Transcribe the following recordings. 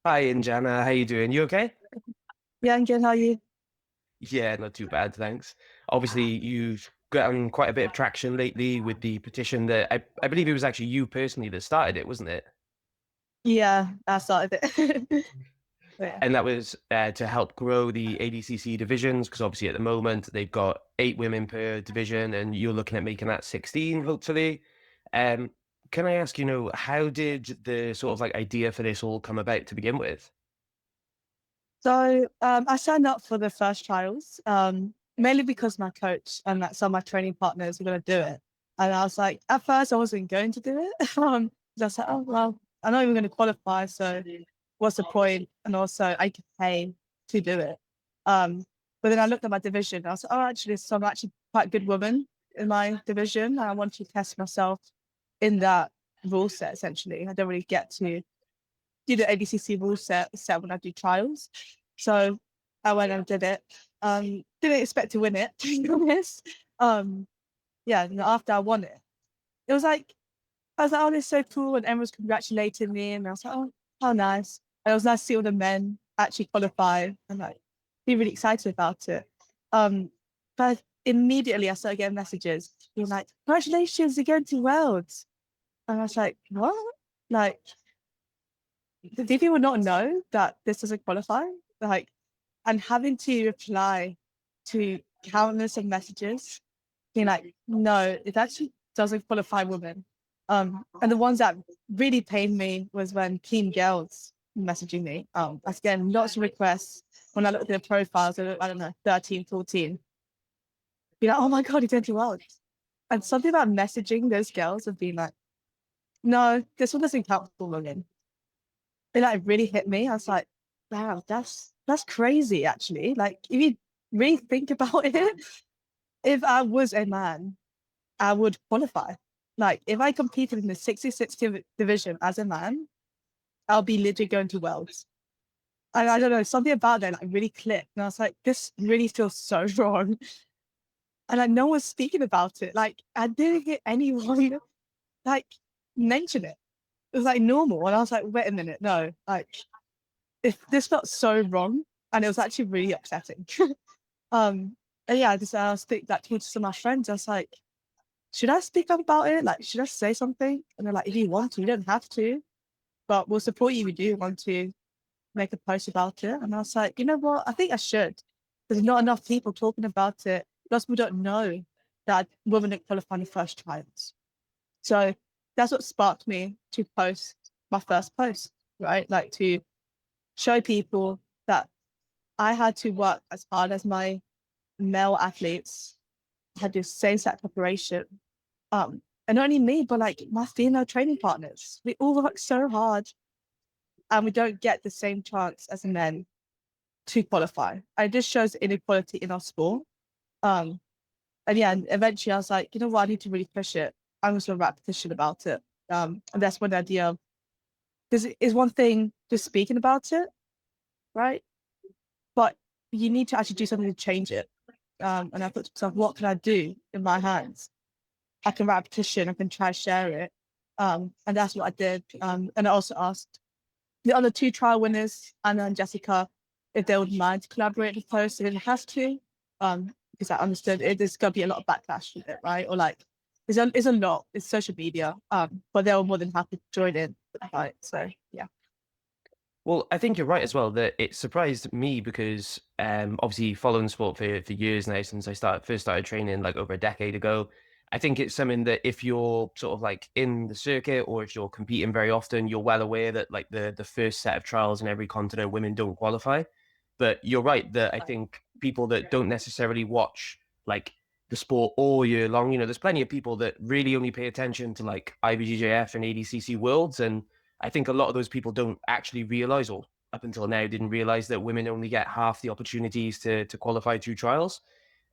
Hi, Injana. How you doing? You okay? Yeah, I'm good. How are you? Yeah, not too bad, thanks. Obviously, you've gotten quite a bit of traction lately with the petition that I believe it was actually you personally that started it, wasn't it? Yeah, I started it. Yeah. And that was to help grow the ADCC divisions, because obviously at the moment they've got 8 women per division, and you're looking at making that 16, hopefully. Um, can I ask, how did the sort of like idea for this all come about to begin with? I signed up for the first trials, mainly because my coach and like some of my training partners were going to do it. And I was like, at first I wasn't going to do it. 'Cause I was like, oh, well, I'm not even going to qualify. So what's the point? And also I could pay to do it. Um, but then I looked at my division and I was like, oh, actually, so I'm actually quite a good woman in my division. And I want to test myself in that rule set, essentially. I don't really get to do the ADCC rule set when I do trials. So I went and did it. Didn't expect to win it, to be honest. Um, yeah, and after I won it, it was like I was like, oh, this is so cool, and everyone was congratulating me, and I was like, oh, how nice. And it was nice to see all the men actually qualify and like be really excited about it. But immediately I started getting messages being like, congratulations, you're going to Worlds. And I was like, what? Like, do people not know that this doesn't qualify? Like, and having to reply to countless of messages, being like, no, it actually doesn't qualify women. And the ones that really pained me was when team girls messaging me. I was getting lots of requests when I looked at their profiles, I don't know, 13, 14. Be like, oh my God, you're doing too well. And something about messaging those girls and being like, no, this one doesn't count for women. It like really hit me. I was like, wow, that's crazy actually. Like if you really think about it, if I was a man, I would qualify. Like if I competed in the 66 division as a man, I'll be literally going to Worlds. And I don't know, something about that like really clicked. And I was like, this really feels so wrong. And like no one's speaking about it. Like I didn't hear anyone like mention it. It was like normal. And I was like, wait a minute, no, like if this felt so wrong and it was actually really upsetting. um and yeah, I was thinking like talking to some of my friends, I was like, should I speak up about it? Like, should I say something? And they're like, if you want to, you don't have to, but we'll support you if you do want to make a post about it. And I was like, you know what? I think I should. There's not enough people talking about it. Plus, we don't know that women didn't qualify in the first trials. So that's what sparked me to post my first post, right? Like to show people that I had to work as hard as my male athletes, had the same set preparation. And not only me, but like my female training partners. We all work so hard and we don't get the same chance as men to qualify. And it just shows inequality in our sport. Um, and yeah, and eventually I was like, you know what, I need to really push it. I'm just going to write a petition about it. And that's when the idea of, because it's one thing just speaking about it, right? But you need to actually do something to change it. And I thought to myself, what can I do in my hands? I can write a petition, I can try to share it. And that's what I did. And I also asked the other two trial winners, Anna and Jessica, if they would mind to collaborate with the post. They didn't have to, because I understood there's going to be a lot of backlash with it, right? Or like, it's a lot, it's social media, but they were more than happy to join in, right? So, yeah. Well, I think you're right as well that it surprised me because obviously following sport for years now since I first started training like over a decade ago. I think it's something that if you're sort of like in the circuit or if you're competing very often, you're well aware that like the first set of trials in every continent, women don't qualify. But you're right that I think people that don't necessarily watch like the sport all year long, there's plenty of people that really only pay attention to like IBJJF and ADCC Worlds, and I think a lot of those people don't actually realize, or up until now didn't realize, that women only get half the opportunities to qualify to trials.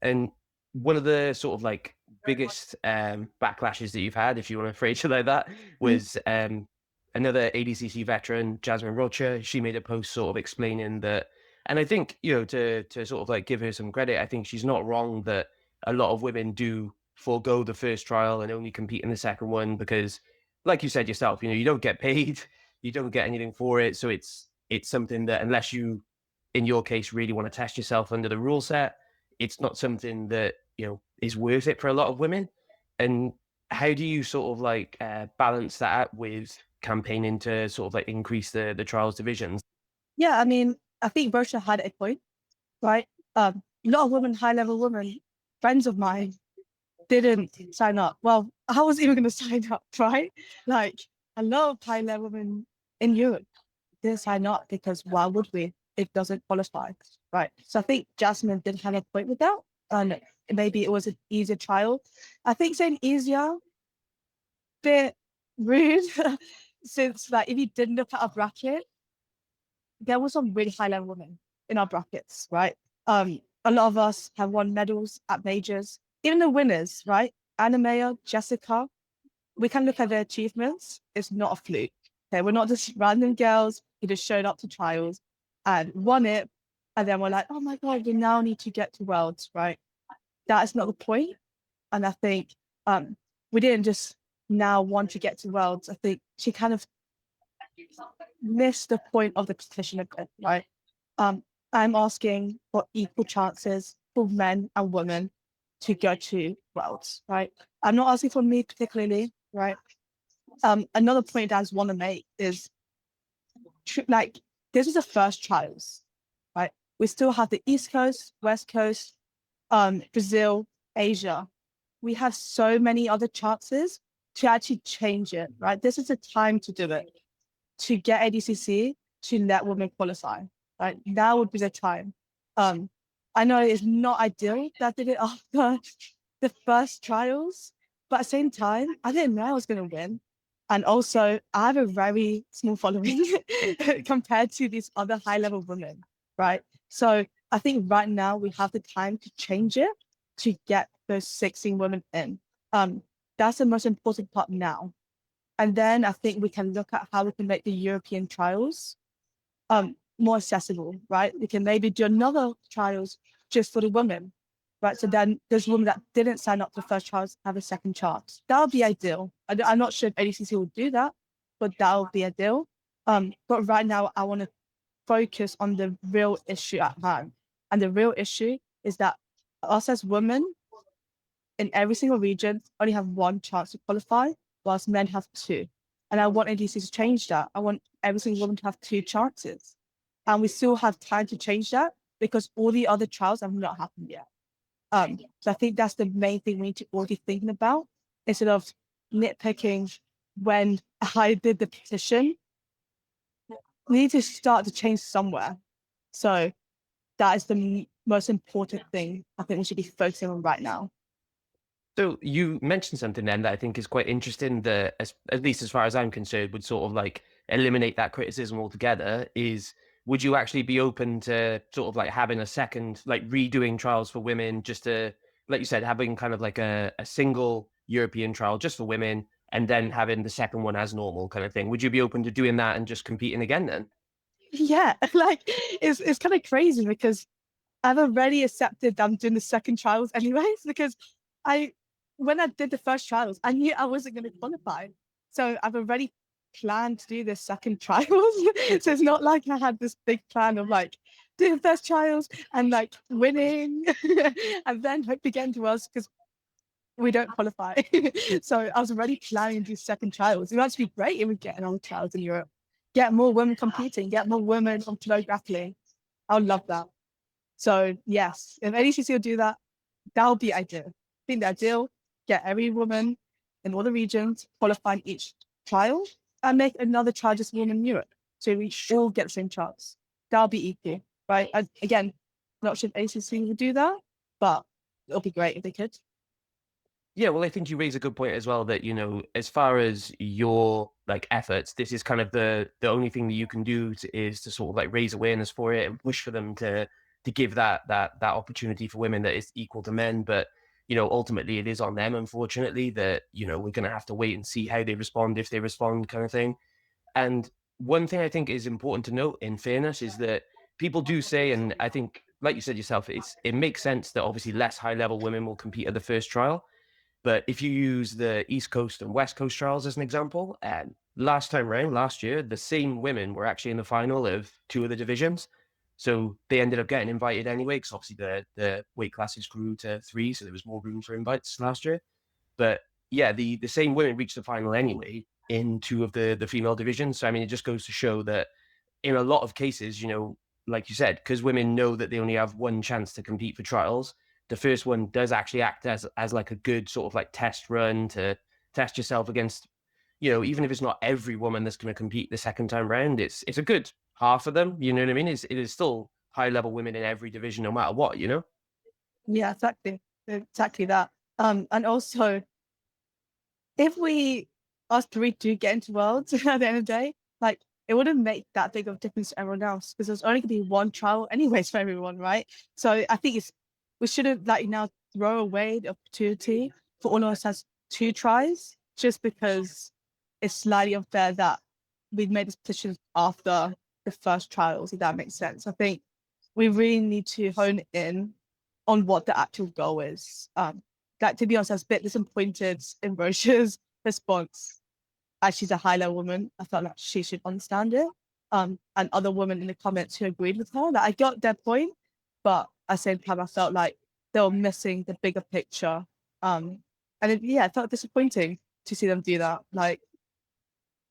And one of the sort of like biggest backlashes that you've had, if you want to phrase it like that, was another ADCC veteran, Jasmine Rocha. She made a post sort of explaining that, and I think to sort of like give her some credit, I think she's not wrong that a lot of women do forego the first trial and only compete in the second one because, like you said yourself, you don't get paid, you don't get anything for it, so it's something that unless you, in your case, really want to test yourself under the rule set, it's not something that, is worth it for a lot of women. And how do you sort of like balance that out with campaigning to sort of like increase the trials divisions? Yeah, I mean, I think Rosha had a point, right? A lot of women, high level women, friends of mine, didn't sign up. Well, I was even going to sign up, right? Like a lot of high level women in Europe didn't sign up because why would we? It doesn't qualify, right? So I think Jasmine did have a point with that, and maybe it was an easier trial. I think saying easier, bit rude, since like if you did look at a bracket, there was some really high level women in our brackets, right? A lot of us have won medals at majors, even the winners, right? Anamea, Jessica, we can look at their achievements. It's not a fluke. Okay, we're not just random girls who just showed up to trials and won it, and then we're like, oh my god, we now need to get to worlds, right? That is not the point. And I think we didn't just now want to get to worlds. I think she kind of missed the point of the petition a bit, right? I'm asking for equal chances for men and women to go to worlds, right? I'm not asking for me particularly, right? Another point I just want to make is like this is the first trials, right? We still have the East Coast, West Coast, Brazil, Asia. We have so many other chances to actually change it, right? This is the time to do it, to get ADCC to let women qualify, right? Now would be the time. I know it's not ideal that I did it after the first trials, but at the same time, I didn't know I was going to win. And also, I have a very small following compared to these other high level women, right? So I think right now we have the time to change it to get those 16 women in. That's the most important part now. And then I think we can look at how we can make the European trials more accessible, right? We can maybe do another trials just for the women, right? So then there's women that didn't sign up for the first trials have a second chance. That would be ideal. I'm not sure if ADCC will do that, but that would be ideal. But right now, I want to focus on the real issue at hand. And the real issue is that us as women in every single region only have one chance to qualify, whilst men have two. And I want ADC to change that. I want every single woman to have two chances. And we still have time to change that because all the other trials have not happened yet. So I think that's the main thing we need to all be thinking about instead of nitpicking when I did the petition. We need to start to change somewhere. So that is the most important thing I think we should be focusing on right now. So you mentioned something then that I think is quite interesting that, at least as far as I'm concerned, would sort of like eliminate that criticism altogether. Is would you actually be open to sort of like having a second, like redoing trials for women, just to, like you said, having kind of like a single European trial just for women, and then having the second one as normal kind of thing? Would you be open to doing that and just competing again then? Yeah, like it's kind of crazy because I've already accepted that I'm doing the second trials anyways, because I when I did the first trials, I knew I wasn't going to qualify. So I've already planned to do the second trials. So it's not like I had this big plan of like doing first trials and like winning and then hope to get into us because we don't qualify. So I was already planning to do second trials. It would actually be great if we get on trials in Europe. Get more women competing, get more women on flow grappling. I would love that. So yes, if ADCC will do that, that would be ideal. I think the ideal, get every woman in all the regions qualifying each trial and make another trial just women in Europe. So we all get the same chance. That'll be equal, right? And again, not sure if ADCC will do that, but it'll be great if they could. Yeah, well, I think you raise a good point as well that, as far as your like efforts, this is kind of the only thing that you can do is to sort of like raise awareness for it and push for them to give that opportunity for women that is equal to men. But, ultimately it is on them, unfortunately, that, we're going to have to wait and see how they respond, if they respond kind of thing. And one thing I think is important to note in fairness is that people do say, and I think, like you said yourself, it makes sense that obviously less high level women will compete at the first trial. But if you use the East Coast and West Coast trials as an example, last time round, last year, the same women were actually in the final of two of the divisions. So they ended up getting invited anyway, because obviously the weight classes grew to 3, so there was more room for invites last year. But yeah, the same women reached the final anyway in two of the female divisions. So I mean, it just goes to show that in a lot of cases, you know, like you said, because women know that they only have one chance to compete for trials, the first one does actually act as like a good sort of like test run to test yourself against, you know, even if it's not every woman that's going to compete the second time round, it's a good half of them. You know what I mean? It is still high level women in every division, no matter what, you know? Yeah, exactly that. And also, if we us three do get into worlds at the end of the day, like it wouldn't make that big of a difference to everyone else because there's only gonna be one trial anyways for everyone, right? So I think we shouldn't like now throw away the opportunity for all of us has two tries just because it's slightly unfair that we've made this petition after the first trials, if that makes sense. I think we really need to hone in on what the actual goal is. That to be honest, I was a bit disappointed in Roche's response. As she's a high level woman, I felt like she should understand it. And other women in the comments who agreed with her, that I got their point, but at the same time, I felt like they were missing the bigger picture. Yeah, it felt disappointing to see them do that. Like,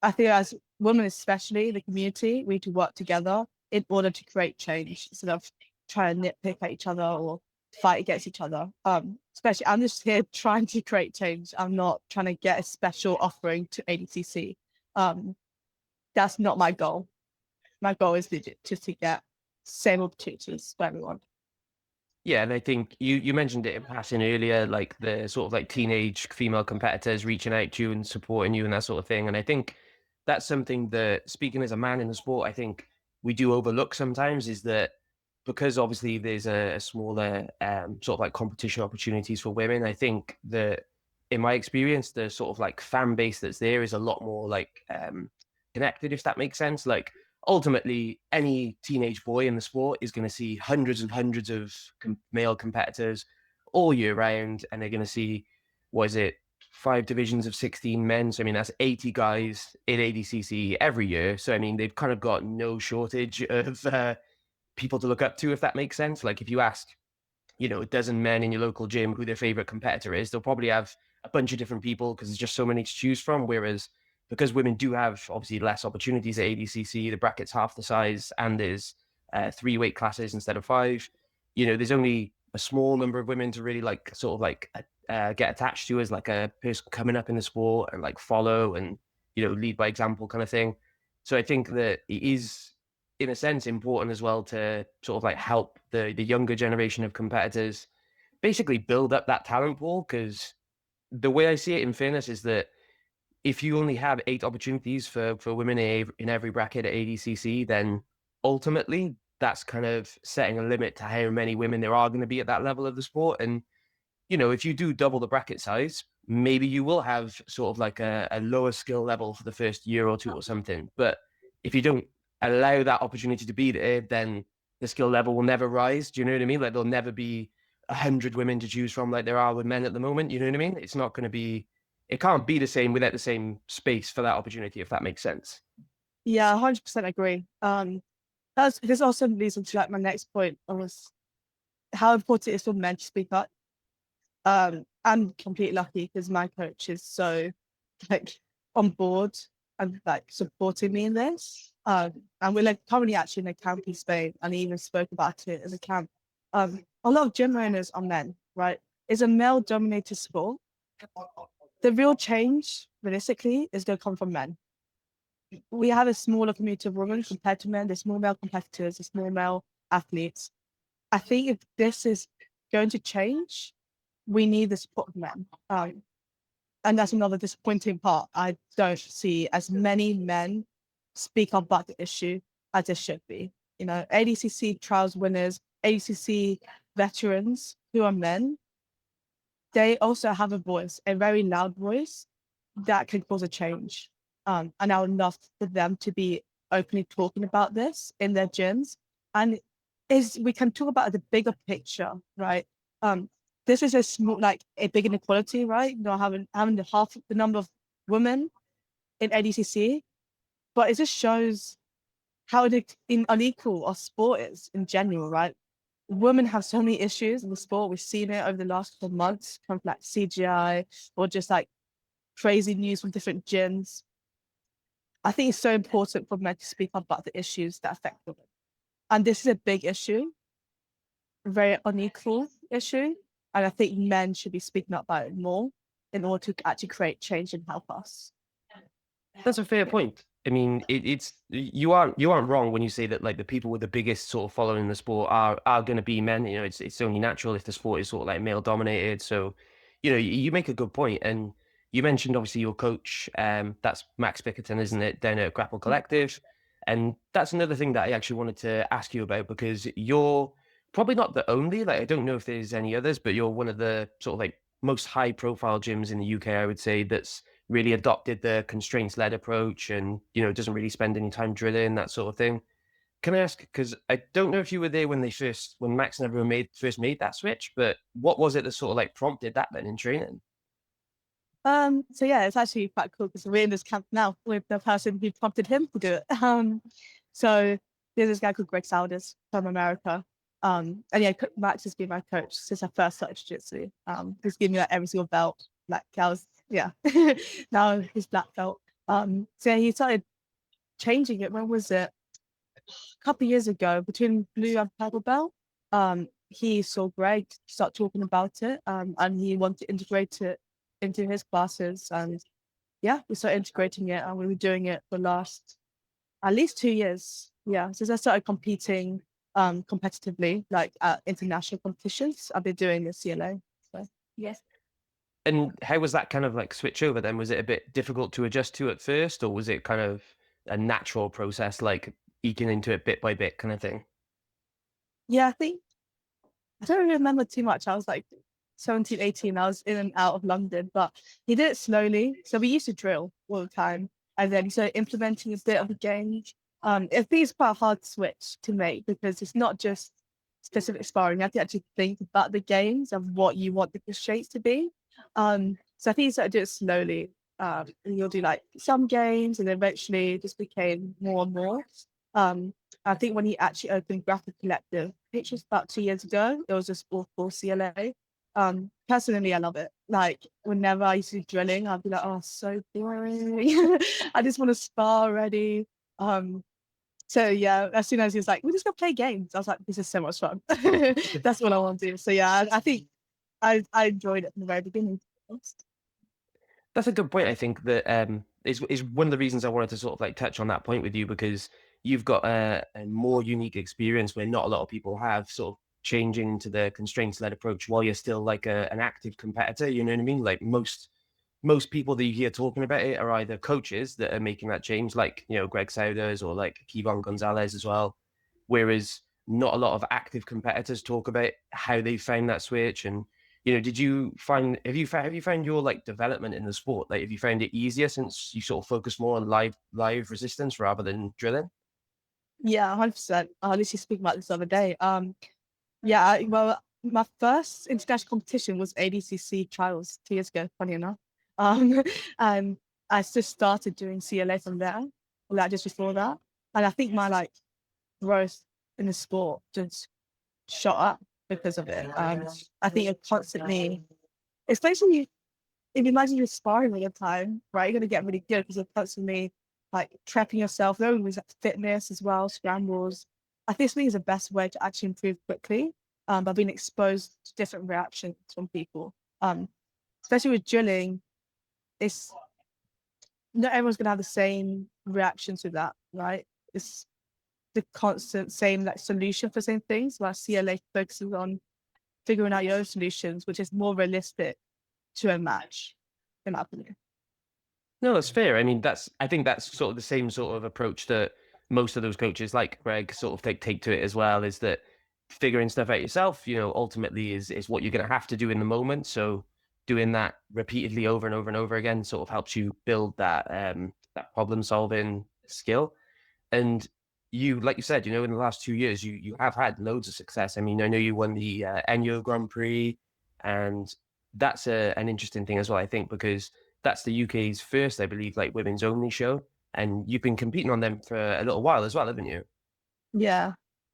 I think as women, especially in the community, we need to work together in order to create change instead of trying to nitpick at each other or fight against each other. Especially, I'm just here trying to create change. I'm not trying to get a special offering to ADCC. That's not my goal. My goal is legit just to get same opportunities for everyone. Yeah, and I think you mentioned it in passing earlier, like the sort of like teenage female competitors reaching out to you and supporting you and that sort of thing. And I think that's something that, speaking as a man in the sport, I think we do overlook sometimes, is that because obviously there's a smaller sort of like competition opportunities for women. I think that in my experience, the sort of like fan base that's there is a lot more like connected, if that makes sense. Like ultimately, any teenage boy in the sport is going to see hundreds and hundreds of male competitors all year round, and they're going to see, what is it, 5 divisions of 16 men. So I mean, that's 80 guys in ADCC every year. So I mean, they've kind of got no shortage of people to look up to, if that makes sense. Like if you ask, you know, a dozen men in your local gym who their favorite competitor is, they'll probably have a bunch of different people because there's just so many to choose from. Whereas because women do have obviously less opportunities at ADCC, the bracket's half the size, and there's 3 weight classes instead of 5. You know, there's only a small number of women to really like sort of like get attached to as like a person coming up in the sport and like follow and, you know, lead by example kind of thing. So I think that it is, in a sense, important as well to sort of like help the younger generation of competitors basically build up that talent pool. Because the way I see it, in fairness, is that if you only have 8 opportunities for women in every bracket at ADCC, then ultimately that's kind of setting a limit to how many women there are going to be at that level of the sport. And you know, if you do double the bracket size, maybe you will have sort of like a lower skill level for the first year or two or something. But if you don't allow that opportunity to be there, then the skill level will never rise. Do you know what I mean? Like there'll never be 100 women to choose from like there are with men at the moment. You know what I mean? It's not going to be, it can't be the same without the same space for that opportunity, if that makes sense. Yeah, 100% agree. This also leads into like my next point was how important it is for men to speak up. I'm completely lucky because my coach is so like on board and like supporting me in this. And we're like currently actually in a camp in Spain, and he even spoke about it in the camp. A lot of gym owners are men, right? It's a male-dominated sport. The real change, realistically, is going to come from men. We have a smaller community of women compared to men. There's more male competitors, there's more male athletes. I think if this is going to change, we need the support of men. And that's another disappointing part. I don't see as many men speak up about the issue as there should be. You know, ADCC trials winners, ADCC veterans who are men, they also have a voice, a very loud voice that can cause a change. And I would love for them to be openly talking about this in their gyms. And we can talk about the bigger picture, right? This is a small, like a big inequality, right? You know, having the half the number of women in ADCC, but it just shows how unequal our sport is in general, right? Women have so many issues in the sport. We've seen it over the last couple of months, from like CGI or just like crazy news from different gyms. I think it's so important for men to speak up about the issues that affect women. And this is a big issue, a very unequal issue. And I think men should be speaking up about it more in order to actually create change and help us. That's a fair point. I mean, it's you aren't wrong when you say that like the people with the biggest sort of following in the sport are going to be men. You know, it's only natural if the sport is sort of like male dominated. So, you know, you make a good point, and you mentioned obviously your coach. That's Max Bickerton, isn't it, down at Grapple Collective? And that's another thing that I actually wanted to ask you about because you're probably not the only. Like, I don't know if there's any others, but you're one of the sort of like most high profile gyms in the UK, I would say, that's really adopted the constraints led approach and, you know, doesn't really spend any time drilling, that sort of thing. Can I ask, because I don't know if you were there when Max and everyone first made that switch, but what was it that sort of like prompted that then in training? So yeah, it's actually quite cool because we're in this camp now with the person who prompted him to do it. So there's this guy called Greg Souders from America. And yeah, Max has been my coach since I first started jiu-jitsu. He's given me like every single belt. Like I was, yeah. Now he's black belt. So yeah, he started changing it. When was it? A couple of years ago, between blue and purple belt. He saw Greg start talking about it, and he wanted to integrate it into his classes. And yeah, we started integrating it, and we were doing it for the last at least 2 years. Yeah, since I started competing competitively, like at international competitions, I've been doing the CLA. So yes. And how was that kind of like switch over then? Was it a bit difficult to adjust to at first, or was it kind of a natural process, like eking into it bit by bit kind of thing? Yeah, I don't really remember too much. I was like 17, 18. I was in and out of London, but he did it slowly. So we used to drill all the time. And then he started implementing a bit of the game. I think it's quite a hard switch to make because it's not just specific sparring. You have to actually think about the games of what you want the constraints to be. So I think he started doing it slowly. And you'll do like some games and then eventually it just became more and more. Um, I think when he actually opened Grapple Collective, which was about 2 years ago, it was just all for CLA. Personally, I love it. Like whenever I used to do drilling, I'd be like, oh, so boring. I just want to spar already. So yeah, as soon as he was like, we're just gonna play games, I was like, this is so much fun. That's what I want to do. So yeah, I think I enjoyed it from the very beginning. That's a good point. I think that is one of the reasons I wanted to sort of like touch on that point with you because you've got a more unique experience where not a lot of people have sort of changing to the constraints led approach while you're still like an active competitor. You know what I mean? Like most people that you hear talking about it are either coaches that are making that change, like you know Greg Souders or like Kevon Gonzalez as well. Whereas not a lot of active competitors talk about how they found that switch and you know, did you find have you found your like development in the sport? Like, have you found it easier since you sort of focus more on live resistance rather than drilling? Yeah, 100%. I literally speak about this the other day. Yeah, well, my first international competition was ADCC Trials 2 years ago, funny enough. Um, and I just started doing CLA from there, like just before that. And I think my like growth in the sport just shot up because of it. I think you're constantly, especially if you imagine you're sparring all the time, right? You're gonna get really good because you're constantly like trapping yourself. There was like fitness as well, scrambles. I think this is the best way to actually improve quickly. By being exposed to different reactions from people. Especially with drilling, it's not everyone's gonna have the same reactions with that, right? It's the constant same like solution for same things. While CLA focuses on figuring out your own solutions, which is more realistic to a match, in my opinion. No, that's fair. I mean, I think that's sort of the same sort of approach that most of those coaches, like Greg, sort of take to it as well. Is that figuring stuff out yourself? You know, ultimately is what you're going to have to do in the moment. So doing that repeatedly over and over and over again sort of helps you build that problem solving skill. And you, like you said, you know, in the last 2 years, you have had loads of success. I mean, I know you won the Enyo Grand Prix, and that's an interesting thing as well, I think, because that's the UK's first, I believe, like women's only show. And you've been competing on them for a little while as well, haven't you? Yeah,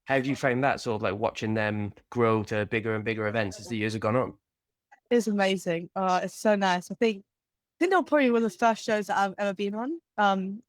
How have you found that sort of like watching them grow to bigger and bigger events as the years have gone on? it's amazing. It's so nice. I think that probably one of the first shows that I've ever been on.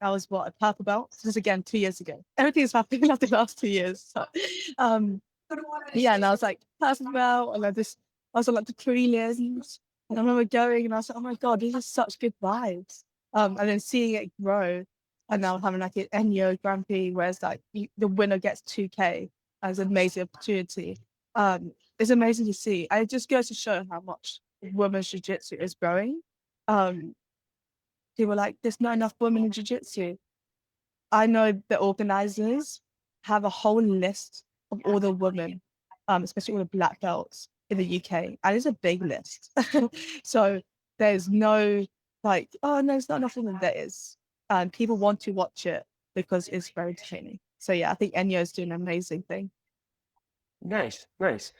I was what, a purple belt. This is again 2 years ago. Everything's happened in the last 2 years. So, um, yeah, and I was like purple belt, and I was on like the prelims, and I remember going, and I was like, oh my god, these are such good vibes. And then seeing it grow, and now having like an Enyo Grappling, where it's like the winner gets 2K as an amazing opportunity. It's amazing to see. And it just goes to show how much women's jiu-jitsu is growing. Um, People were like, there's not enough women in jiu-jitsu. I know the organizers have a whole list of all the women, especially all the black belts in the UK, and it's a big list. So there's no like, oh no, it's not enough women. There is, and people want to watch it because it's very entertaining. So yeah, I think Enyo is doing an amazing thing. Nice, nice.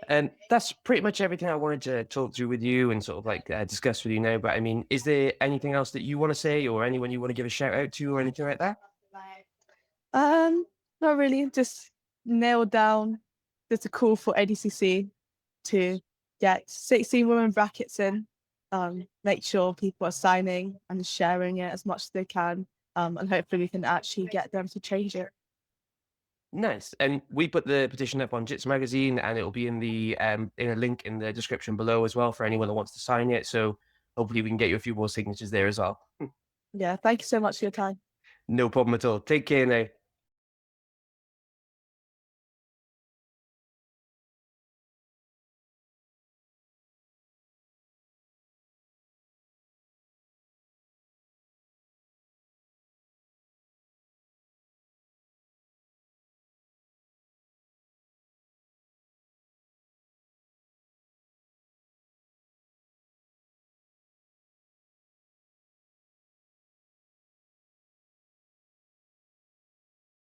And that's pretty much everything I wanted to talk through with you and sort of like discuss with you now. But I mean, is there anything else that you want to say or anyone you want to give a shout out to or anything like that? Um, Not really. Just nail down. There's a call for ADCC to get 16 women brackets in. Make sure people are signing and sharing it as much as they can. And hopefully we can actually get them to change it. Nice. And we put the petition up on Jits magazine and it'll be in a link in the description below as well for anyone that wants to sign it. So hopefully we can get you a few more signatures there as well. Yeah, thank you so much for your time. No problem at all. Take care now.